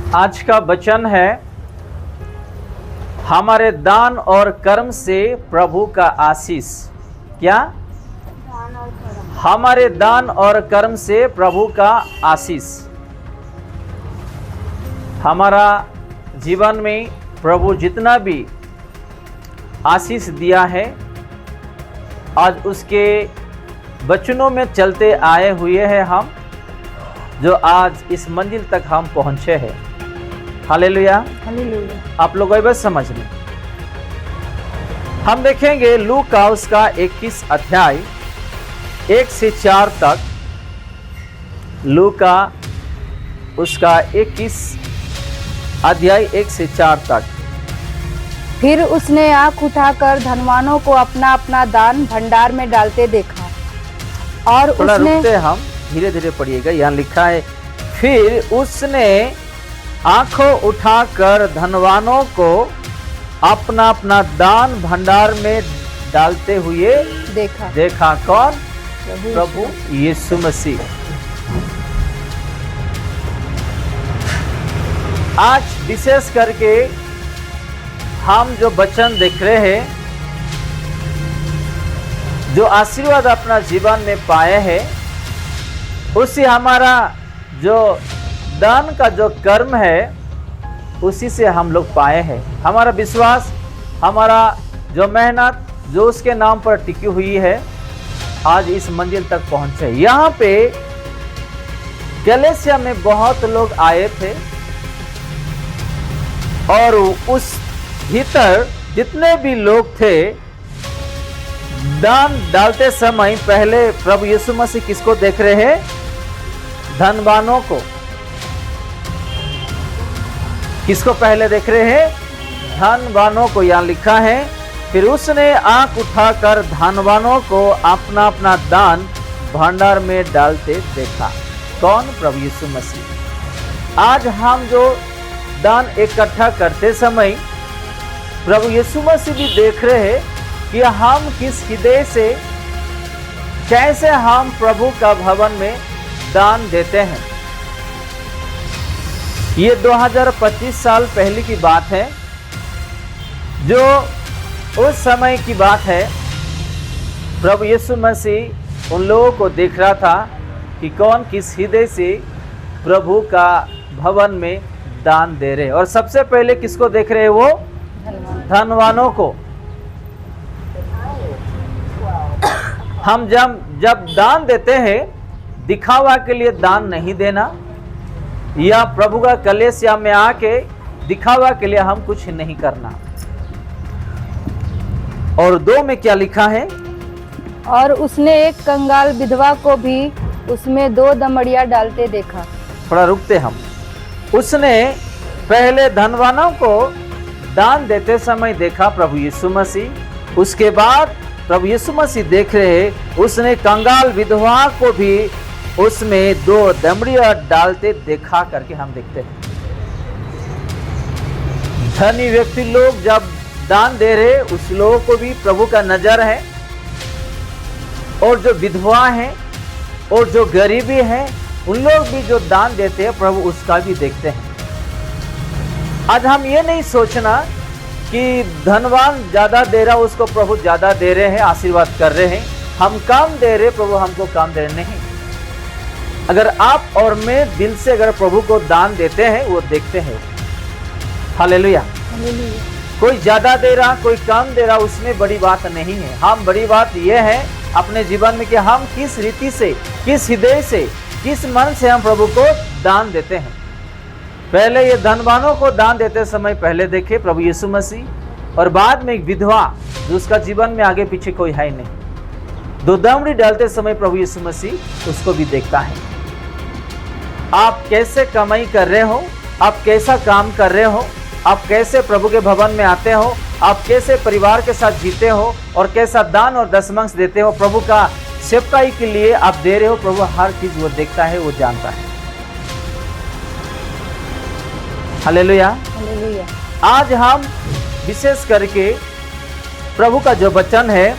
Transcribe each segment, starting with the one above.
आज का वचन है, हमारे दान और कर्म से प्रभु का आशीष। क्या? हमारे दान और कर्म से प्रभु का आशीष। हमारा जीवन में प्रभु जितना भी आशीष दिया है, आज उसके वचनों में चलते आए हुए हैं हम, जो आज इस मंजिल तक हम पहुंचे हैं। Hallelujah, hallelujah. आप लोग ये बस समझ लें। हम देखेंगे लूका उसका 21 अध्याय 1 से 4 तक। लूका उसका 21 अध्याय 1 से 4 तक। फिर उसने आंख उठाकर धनवानों को अपना अपना दान भंडार में डालते देखा, और थोड़ा उसने रुकते हम, धीरे धीरे पढ़िएगा। यहाँ लिखा है, फिर उसने आंखों उठाकर धनवानों को अपना अपना दान भंडार में डालते हुए देखा। कौन? प्रभु यीशु मसीह। आज विशेष करके हम जो वचन देख रहे हैं, जो आशीर्वाद अपना जीवन में पाए हैं, उससे हमारा जो दान का जो कर्म है, उसी से हम लोग पाए हैं। हमारा विश्वास, हमारा जो मेहनत, जो उसके नाम पर टिकी हुई है, आज इस मंजिल तक पहुंचे। यहाँ पे गलेशिया में बहुत लोग आए थे, और उस भीतर जितने भी लोग थे, दान डालते समय पहले प्रभु यीशु मसीह किसको देख रहे हैं? धनवानों को। किसको पहले देख रहे हैं? धनवानों को। यहाँ लिखा है, फिर उसने आंख उठाकर धनवानों को अपना अपना दान भंडार में डालते देखा। कौन? प्रभु यीशु मसीह। आज हम जो दान इकट्ठा करते समय प्रभु यीशु मसीह भी देख रहे हैं कि हम किस हृदय से, कैसे हम प्रभु का भवन में दान देते हैं। ये 2025 साल पहले की बात है, जो उस समय की बात है। प्रभु यीशु मसीह उन लोगों को देख रहा था कि कौन किस हृदय से प्रभु का भवन में दान दे रहे। और सबसे पहले किसको देख रहे हैं? वो धनवानों को। हम जब दान देते हैं, दिखावा के लिए दान नहीं देना, या प्रभु का कलेसिया में आके दिखावा के लिए हम कुछ नहीं करना। और 2 में क्या लिखा है? और उसने एक कंगाल विधवा को भी उसमें 2 दमड़िया डालते देखा। थोड़ा रुकते हम। उसने पहले धनवानों को दान देते समय देखा प्रभु यीशु मसीह। उसके बाद प्रभु यीशु मसीह देख रहे, उसने कंगाल विधवा को भी उसमें 2 दमड़िया डालते देखा करके हम देखते हैं। धनी व्यक्ति लोग जब दान दे रहे, उस लोगों को भी प्रभु का नजर है, और जो विधवा हैं और जो गरीबी है, उन लोग भी जो दान देते हैं, प्रभु उसका भी देखते हैं। आज हम ये नहीं सोचना कि धनवान ज्यादा दे रहा, उसको प्रभु ज्यादा दे रहे हैं, आशीर्वाद कर रहे हैं, हम कम दे रहे, प्रभु हमको कम दे रहे। नहीं, अगर आप और मैं दिल से अगर प्रभु को दान देते हैं, वो देखते हैं। हालेलुया। कोई ज्यादा दे रहा, कोई कम दे रहा, उसमें बड़ी बात नहीं है। हम बड़ी बात यह है अपने जीवन में कि हम किस रीति से, किस हृदय से, किस मन से हम प्रभु को दान देते हैं। पहले ये धनवानों को दान देते समय पहले देखे प्रभु यीशु मसीह, और बाद में एक विधवा जो उसका जीवन में आगे पीछे कोई है नहीं, 2 दमड़ी डालते समय प्रभु यीशु मसीह उसको भी देखता है। आप कैसे कमाई कर रहे हो, आप कैसा काम कर रहे हो, आप कैसे प्रभु के भवन में आते हो, आप कैसे परिवार के साथ जीते हो, और कैसा दान और दशमांश देते हो, प्रभु का सेवकाई के लिए आप दे रहे हो, प्रभु हर चीज वो देखता है, वो जानता है। हालेलुया। हालेलुया। आज हम विशेष करके प्रभु का जो वचन है,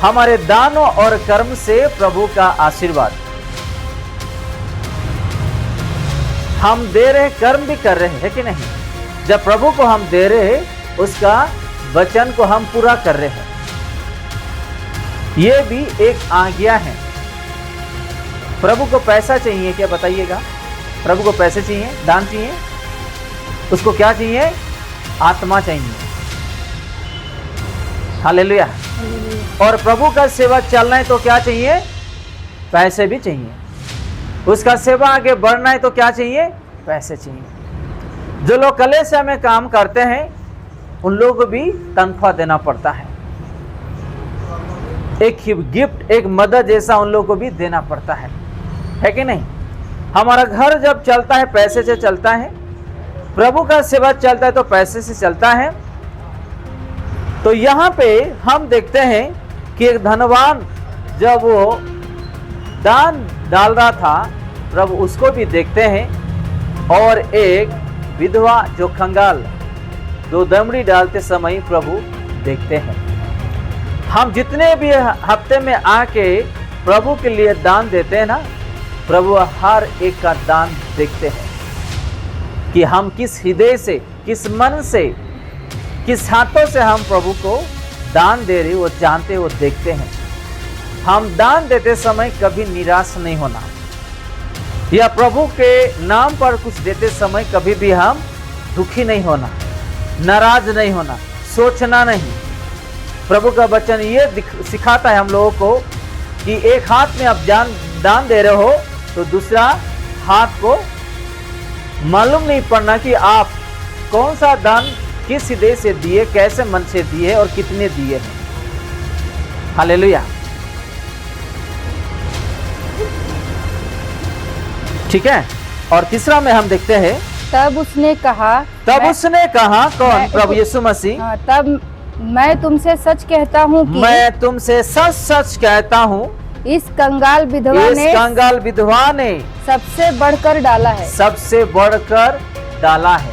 हमारे दानों और कर्म से प्रभु का आशीर्वाद। हम दे रहे, कर्म भी कर रहे हैं कि नहीं। जब प्रभु को हम दे रहे, उसका वचन को हम पूरा कर रहे हैं। ये भी एक आज्ञा है। प्रभु को पैसा चाहिए क्या, बताइएगा। प्रभु को पैसे चाहिए, दान चाहिए, उसको क्या चाहिए, आत्मा चाहिए। हालेलुया। और प्रभु का सेवा चलना है तो क्या चाहिए, पैसे भी चाहिए। उसका सेवा आगे बढ़ना है तो क्या चाहिए, पैसे चाहिए। जो लोग कलीसिया में काम करते हैं उन लोगों को भी तनख्वाह देना पड़ता है। एक गिफ्ट, एक मदद जैसा उन लोगों को भी देना पड़ता है कि नहीं। हमारा घर जब चलता है पैसे से चलता है, प्रभु का सेवा चलता है तो पैसे से चलता है। तो यहाँ पे हम देखते हैं कि एक धनवान जब वो दान डाल रहा था, प्रभु उसको भी देखते हैं। और एक विधवा जो कंगाल 2 दमड़ी डालते समय प्रभु देखते हैं। हम जितने भी हफ्ते में आके प्रभु के लिए दान देते हैं ना, प्रभु हर एक का दान देखते हैं कि हम किस हृदय से, किस मन से, किस हाथों से हम प्रभु को दान दे रहे, वो जानते, वो देखते हैं। हम दान देते समय कभी निराश नहीं होना, या प्रभु के नाम पर कुछ देते समय कभी भी हम दुखी नहीं होना, नाराज नहीं होना, सोचना नहीं। प्रभु का वचन ये सिखाता है हम लोगों को कि एक हाथ में आप दान दे रहे हो तो दूसरा हाथ को मालूम नहीं पड़ना कि आप कौन सा दान किस हृदय से दिए, कैसे मन से दिए और कितने दिए हैं। हालेलुया। ठीक है। और तीसरा में हम देखते हैं, तब उसने कहा, कौन, प्रभु यीशु मसीह, तब मैं तुमसे सच कहता हूँ कि मैं तुमसे सच सच कहता हूँ, इस कंगाल विधवा ने सबसे बढ़कर डाला है, सबसे बढ़कर डाला है।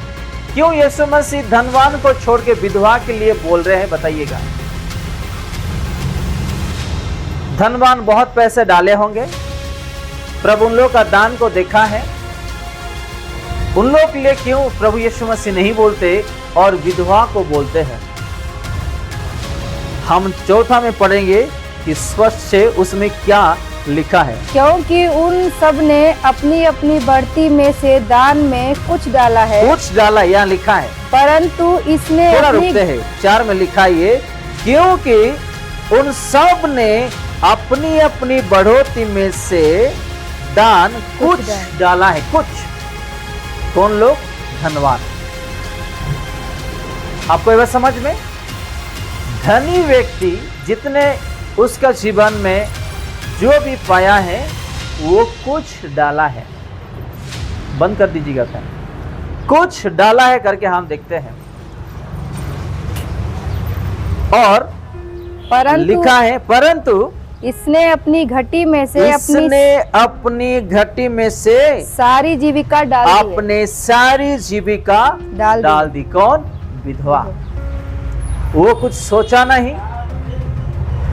क्यों यीशु मसीह धनवान को छोड़ के विधवा के लिए बोल रहे हैं, बताइएगा। धनवान बहुत पैसे डाले होंगे, प्रभु उन लोग का दान को देखा है। उन लोग के लिए क्यों प्रभु यीशु मसीह नहीं बोलते और विधवा को बोलते हैं। हम चौथा में पढ़ेंगे कि स्पष्ट से उसमें क्या लिखा है। क्योंकि उन सब ने अपनी अपनी बढ़ती में से दान में कुछ डाला है, यहाँ लिखा है। परंतु इसने रुकते हैं 4 में लिखा ये, क्योंकि उन सब ने अपनी अपनी बढ़ोतरी में से दान कुछ डाला है। कुछ कौन लोग, धनवान। आपको यह समझ में, धनी व्यक्ति जितने उसका जीवन में जो भी पाया है वो कुछ डाला है। बंद कर दीजिएगा फैन। कुछ डाला है करके हम देखते हैं। और लिखा है, परंतु इसने अपनी घटी में से अपनी घटी में से सारी जीविका डाल दी, अपने सारी जीविका डाल दी। कौन, विधवा। वो कुछ सोचा नहीं,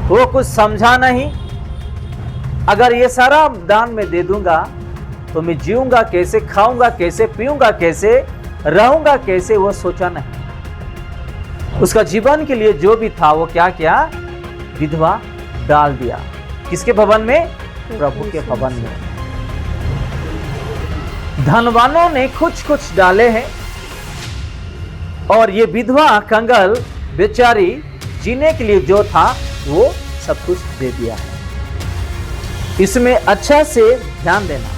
वो कुछ समझा नहीं। अगर ये सारा दान में दे दूंगा तो मैं जीऊंगा कैसे, खाऊंगा कैसे, पीऊंगा कैसे, रहूंगा कैसे, वो सोचा नहीं। उसका जीवन के लिए जो भी था वो क्या किया, विधवा डाल दिया। किसके भवन में, प्रभु के भवन में। धनवानों ने कुछ डाले हैं और ये विधवा कंगाल बेचारी जीने के लिए जो था वो सब कुछ दे दिया है। इसमें अच्छा से ध्यान देना।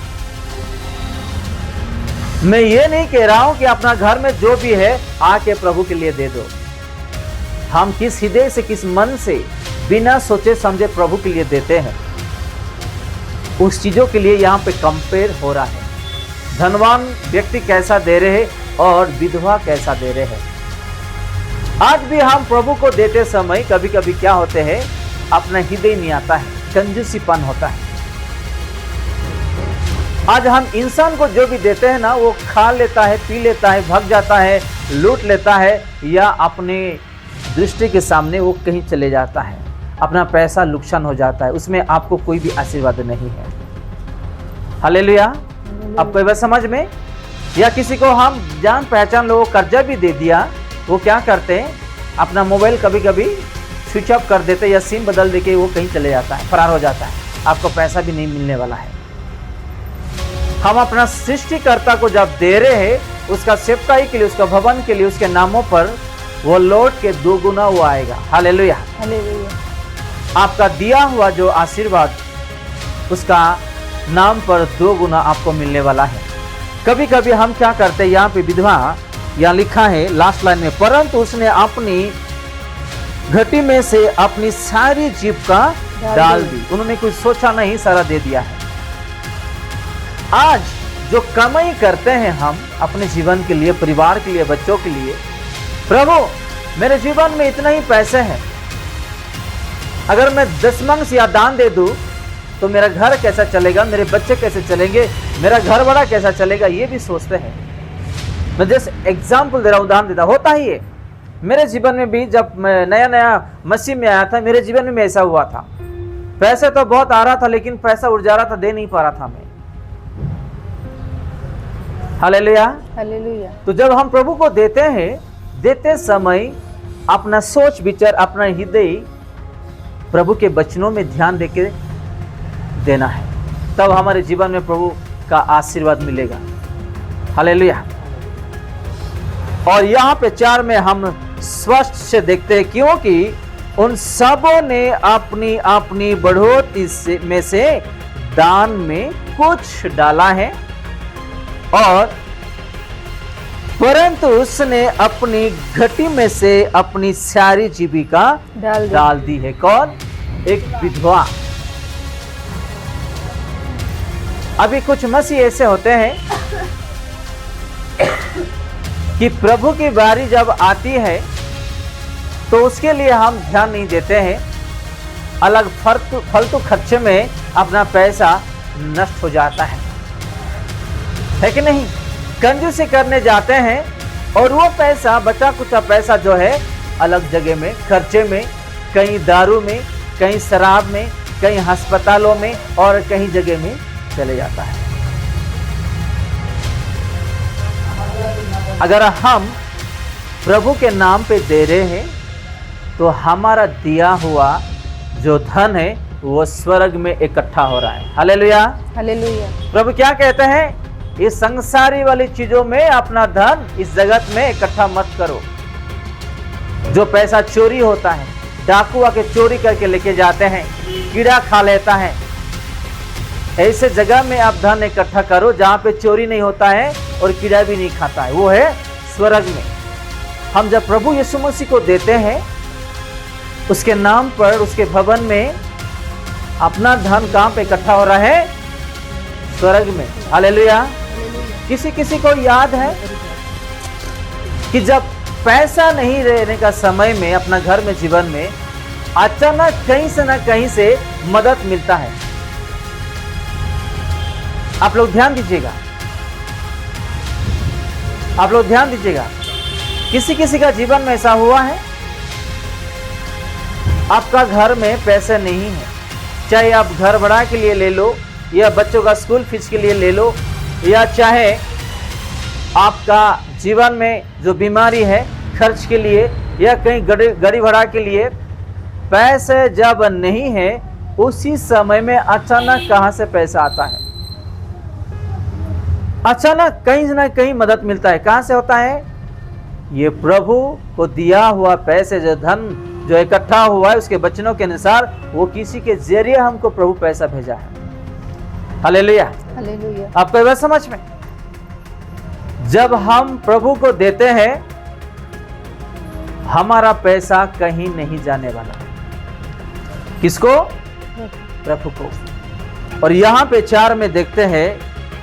मैं ये नहीं कह रहा हूं कि अपना घर में जो भी है आके प्रभु के लिए दे दो। हम किस हृदय से, किस मन से बिना सोचे समझे प्रभु के लिए देते हैं, उस चीजों के लिए यहाँ पे कंपेयर हो रहा है। धनवान व्यक्ति कैसा दे रहे हैं और विधवा कैसा दे रहे हैं। आज भी हम प्रभु को देते समय कभी कभी क्या होते हैं, अपना हृदय नहीं आता है, कंजूसीपन होता है। आज हम इंसान को जो भी देते हैं ना, वो खा लेता है, पी लेता है, भाग जाता है, लूट लेता है, या अपने दृष्टि के सामने वो कहीं चले जाता है, अपना पैसा नुकसान हो जाता है, उसमें आपको कोई भी आशीर्वाद नहीं है। हालेलुया। आपको वह समझ में, या किसी को हम जान पहचान लोगों को कर्जा भी दे दिया, वो क्या करते हैं, अपना मोबाइल कभी कभी स्विच ऑफ कर देते या सिम बदल देके वो कहीं चले जाता है, फरार हो जाता है, आपको पैसा भी नहीं मिलने वाला है। हम अपना सृष्टिकर्ता को जब दे रहे हैं, उसका सेवकाई के लिए, उसका भवन के लिए, उसके नामों पर, वो लौट के 2 गुना वो आएगा। हालेलुया। हालेलुया। आपका दिया हुआ जो आशीर्वाद, उसका नाम पर 2 गुना आपको मिलने वाला है। कभी कभी हम क्या करते हैं, यहाँ पे विधवा, यहाँ लिखा है लास्ट लाइन में, परंतु उसने अपनी घटी में से अपनी सारी जीविका डाल दी। उन्होंने कुछ सोचा नहीं, सारा दे दिया है। आज जो कमाई करते हैं हम अपने जीवन के लिए, परिवार के लिए, बच्चों के लिए, प्रभु मेरे जीवन में इतना ही पैसे हैं, अगर मैं दशमांश या दान दे दूं तो मेरा घर कैसा चलेगा, मेरे बच्चे कैसे चलेंगे, मेरा घर बड़ा कैसा चलेगा, ये भी सोचते हैं। मैं जस्ट एग्जाम्पल दे रहा हूं, उदाहरण देता, होता ही है। मेरे जीवन में भी जब मैं नया नया मसीह में आया था, मेरे जीवन में ऐसा हुआ था। पैसे तो बहुत आ रहा था, लेकिन पैसा उड़ जा रहा था, दे नहीं पा रहा था मैं। हालेलुया। हालेलुया। तो जब हम प्रभु को देते हैं, देते समय अपना सोच विचार, अपना हृदय प्रभु के वचनों में ध्यान देके देना है, तब हमारे जीवन में प्रभु का आशीर्वाद मिलेगा। हालेलुया। और यहाँ पे 4 में हम स्पष्ट से देखते हैं, क्योंकि उन सबों ने अपनी अपनी बढ़ोतरी में से दान में कुछ डाला है, और परंतु उसने अपनी घटी में से अपनी सारी जीविका डाल दी है। कौन? एक विधवा। अभी कुछ मसीह ऐसे होते हैं कि प्रभु की बारी जब आती है तो उसके लिए हम ध्यान नहीं देते हैं, अलग फालतू खर्चे में अपना पैसा नष्ट हो जाता है कि नहीं? कंजूसी करने जाते हैं और वो पैसा, बचा कुचा पैसा जो है, अलग जगह में, खर्चे में, कहीं दारू में, कहीं शराब में, कहीं अस्पतालों में और कहीं जगह में चले जाता है। अगर हम प्रभु के नाम पे दे रहे हैं तो हमारा दिया हुआ जो धन है वो स्वर्ग में इकट्ठा हो रहा है। हालेलुया। हालेलुया। प्रभु क्या कहते हैं? इस संसारी वाली चीजों में अपना धन इस जगत में इकट्ठा मत करो। जो पैसा चोरी होता है, डाकू आके चोरी करके लेके जाते हैं, कीड़ा खा लेता है, ऐसे जगह में आप धन इकट्ठा करो जहां पे चोरी नहीं होता है और कीड़ा भी नहीं खाता है, वो है स्वर्ग में। हम जब प्रभु यीशु मसीह को देते हैं, उसके नाम पर, उसके भवन में अपना धन कहां पे इकट्ठा हो रहा है? स्वर्ग में। हालेलुया। किसी किसी को याद है कि जब पैसा नहीं रहने का समय में अपना घर में, जीवन में, अचानक कहीं से ना कहीं से मदद मिलता है। आप लोग ध्यान दीजिएगा, आप लोग ध्यान दीजिएगा। किसी किसी का जीवन में ऐसा हुआ है, आपका घर में पैसे नहीं है, चाहे आप घर भाड़ा के लिए ले लो या बच्चों का स्कूल फीस के लिए ले लो, या चाहे आपका जीवन में जो बीमारी है खर्च के लिए, या कहीं गाड़ी भाड़ा के लिए पैसे जब नहीं है, उसी समय में अचानक कहां से पैसा आता है? अचानक कहीं ना कहीं मदद मिलता है। कहां से होता है? ये प्रभु को दिया हुआ पैसे, जो धन जो इकट्ठा हुआ है उसके वचनों के अनुसार, वो किसी के जरिए हमको प्रभु पैसा भेजा है। हालेलुया। हालेलुया। आपको बात समझ में? जब हम प्रभु को देते हैं, हमारा पैसा कहीं नहीं जाने वाला। किसको? प्रभु को। और यहां पे 4 में देखते हैं,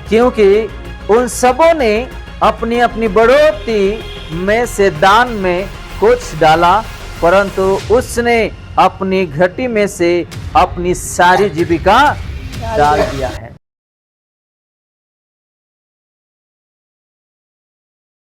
क्योंकि उन सबों ने अपनी अपनी बढ़ोतरी में से दान में कुछ डाला, परंतु उसने अपनी घटी में से अपनी सारी जीविका डाल दिया है।